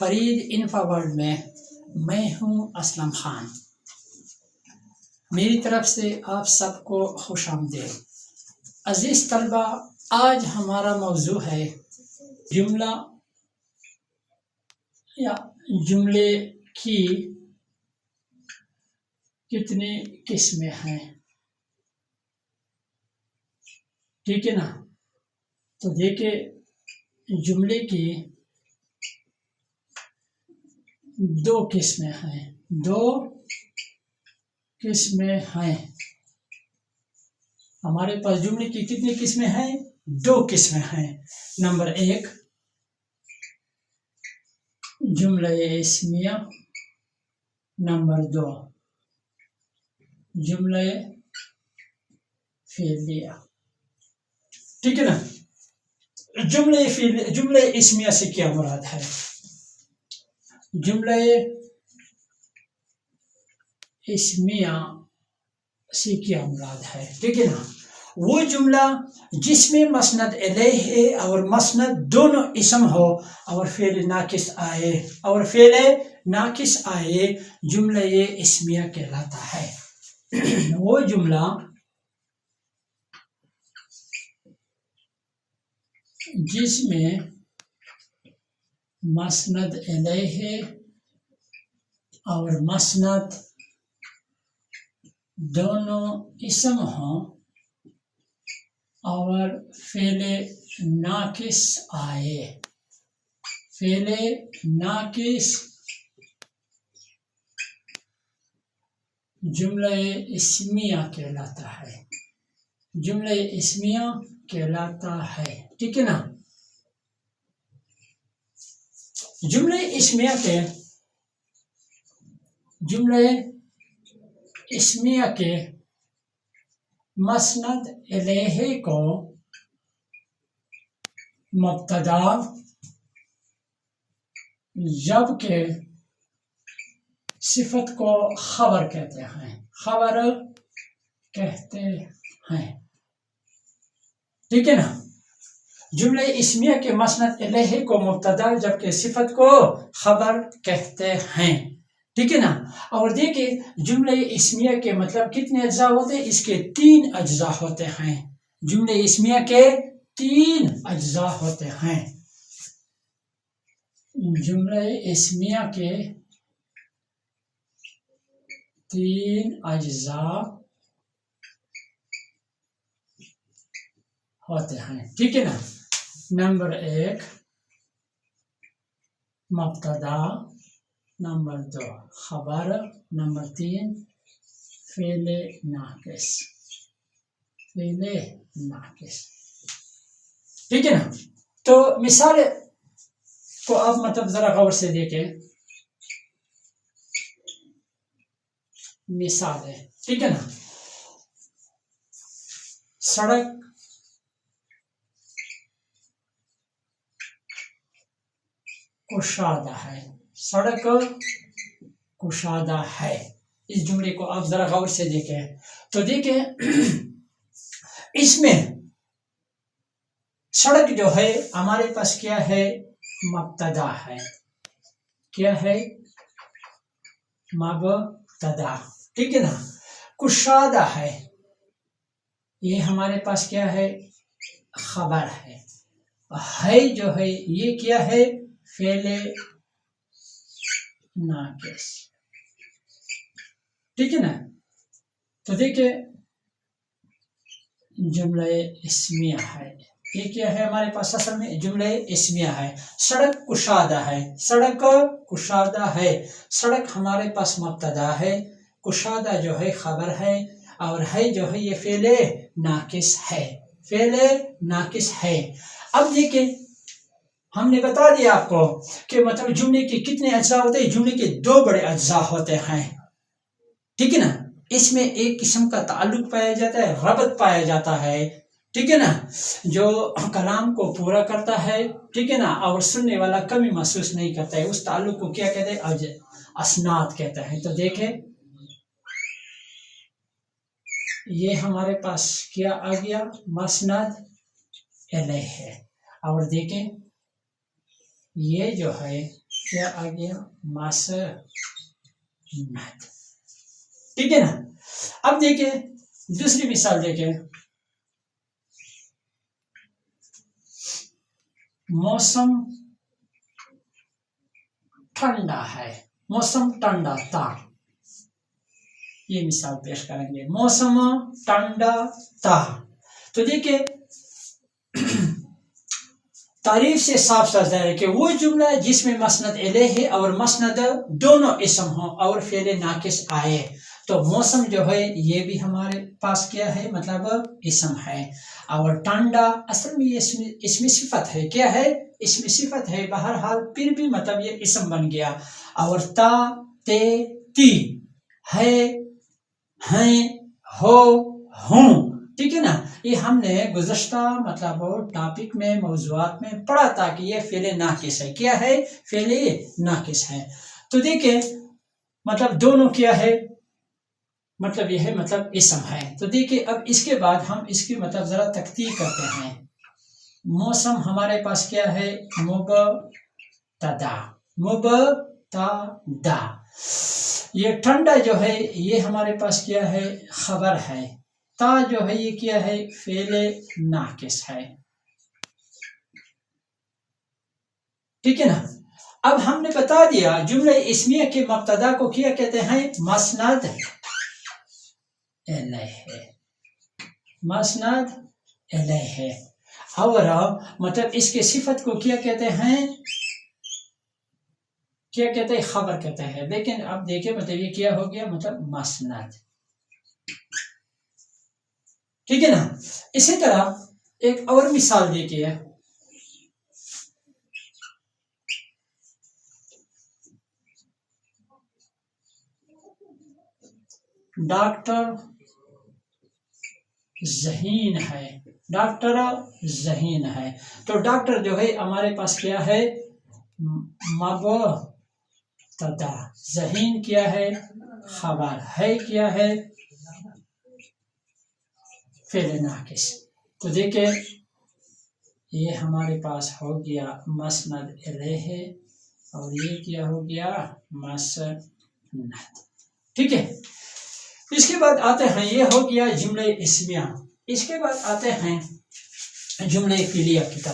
Farid انفا world میں میں ہوں اسلم خان۔ میری طرف سے آپ سب کو خوش آمدید۔ عزیز طلبہ، آج ہمارا موضوع ہے جملہ یا جملے کی کتنی قسمیں ہیں، ٹھیک ہے نا؟ تو دیکھیں، جملے کی دو قسمیں ہیں، ہمارے پاس جملے کی کتنی قسمیں ہیں؟ دو قسمیں ہیں۔ نمبر ایک جملہ اسمیہ، نمبر دو جملہ فعلیہ، ٹھیک ہے نا؟ جملہ اسمیہ سے کیا مراد ہے؟ جملہ اسمیہ سے کیا مراد ہے، ٹھیک ہے نا؟ وہ جملہ جس میں مسند الیہ اور مسند دونوں اسم ہو اور فعل ناقص آئے جملہ اسمیہ کہلاتا ہے۔ وہ جملہ جس میں مسند الیہ اور مسند دونوں اسم ہوں اور فعل ناقص آئے، جملہ اسمیہ کہلاتا ہے، ٹھیک ہے نا؟ جملہ اسمیہ کے مسند الیہ کو مبتدا جبکہ صفت کو خبر کہتے ہیں، ٹھیک ہے نا؟ جملہ اسمیہ کے مسند الیہ کو مبتدا جبکہ صفت کو خبر کہتے ہیں، ٹھیک ہے نا؟ اور دیکھیں، جملہ اسمیہ کے مطلب کتنے اجزاء ہوتے ہیں؟ اس کے 3 اجزاء ہوتے ہیں۔ جملہ اسمیہ کے 3 اجزاء ہوتے ہیں۔ جملہ اسمیہ کے 3 اجزاء ہوتے ہیں، ٹھیک ہے نا؟ نمبر 1 مبتدا، نمبر 2 خبر، نمبر 3 فعل ناقص، ٹھیک ہے نا؟ تو مثال کو آپ ذرا غور سے دیکھیں، مثال ہے، ٹھیک ہے نا؟ سڑک کشادہ ہے، اس جملے کو آپ ذرا غور سے دیکھیں تو دیکھیں، اس میں سڑک جو ہے ہمارے پاس کیا ہے؟ مبتدا ہے، مبتدا، ٹھیک ہے نا؟ کشادہ ہے، یہ ہمارے پاس کیا ہے؟ خبر ہے جو ہے یہ کیا ہے؟ فعل ناقص، ٹھیک ہے نا؟ تو دیکھیں، جملہ اسمیہ ہے، یہ کیا ہے ہمارے پاس؟ اصل میں جملہ اسمیہ ہے۔ سڑک کشادہ ہے، سڑک ہمارے پاس مبتدا ہے، کشادہ جو ہے خبر ہے، اور ہے جو ہے یہ فعل ناقص ہے۔ اب دیکھیں، ہم نے بتا دیا آپ کو کہ جملے کے کتنے اجزاء ہوتے ہیں؟ جملے کے 2 بڑے اجزاء ہوتے ہیں، ٹھیک ہے نا؟ اس میں ایک قسم کا تعلق پایا جاتا ہے، ربط پایا جاتا ہے، ٹھیک ہے نا؟ جو کلام کو پورا کرتا ہے، ٹھیک ہے نا؟ اور سننے والا کمی محسوس نہیں کرتا ہے، اس تعلق کو کیا کہتے ہیں؟ اسناد کہتا ہے۔ تو دیکھیں، یہ ہمارے پاس کیا آ گیا؟ مسند الیہ ہے، اور دیکھیں یہ جو ہے کیا آ گیا مسند. ٹھیک ہے نا. اب دیکھیں دوسری مثال دیکھیں. موسم ٹھنڈا ہے، موسم ٹھنڈا تھا. یہ مثال پیش کریں گے. موسم ٹھنڈا تھا. تو دیکھیں تعریف سے صاف صاف ظاہر ہے کہ وہ جملہ جس میں مسند الیہ اور مسند دونوں اسم ہوں اور فعل ناقص آئے. تو موسم جو ہے یہ بھی ہمارے پاس کیا ہے، مطلب اسم ہے. اور ٹھنڈا اصل میں یہ اسم صفت ہے. کیا ہے؟ اسم صفت ہے. بہرحال پھر بھی مطلب یہ اسم بن گیا. اور تا، تے، تی، ہے، ہیں، ہو، ہوں. ٹھیک ہے نا. یہ ہم نے گزشتہ مطلب ٹاپک میں موضوعات میں پڑھا تھا کہ یہ فعل ناقص ہے. کیا ہے؟ فعل ناقص ہے. تو دیکھیں مطلب دونوں کیا ہے، مطلب یہ ہے مطلب اسم ہے. تو دیکھیں اب اس کے بعد ہم اس کی مطلب ذرا تکتیک کرتے ہیں. موسم ہمارے پاس کیا ہے، مبتدا. مبتدا. یہ ٹھنڈا جو ہے یہ ہمارے پاس کیا ہے، خبر ہے. تا جو ہے یہ کیا ہے، فعل ناقص ہے. ٹھیک ہے نا. اب ہم نے بتا دیا جملہ اسمیہ کے مبتدا کو کیا کہتے ہیں، مسند الیہ. مسند الیہ. اور مطلب اس کے صفت کو کیا کہتے ہیں، کیا کہتے ہیں، خبر کہتے ہیں. لیکن اب دیکھیں مطلب یہ کیا ہو گیا، مطلب مسند. ٹھیک ہے نا. اسی طرح ایک اور مثال دیکھیے. ڈاکٹر ذہین ہے. ڈاکٹر ذہین ہے. تو ڈاکٹر جو ہے ہمارے پاس کیا ہے، مبتدا. ذہین کیا ہے، خبر ہے. کیا ہے، فعل ناقص. تو دیکھیں یہ ہمارے پاس ہو گیا مسند الیہ اور یہ کیا ہو گیا، مسند. ٹھیک ہے. اس کے بعد آتے ہیں، یہ ہو گیا جملہ اسمیہ. اس کے بعد آتے ہیں جملہ فعلیہ کی طرف.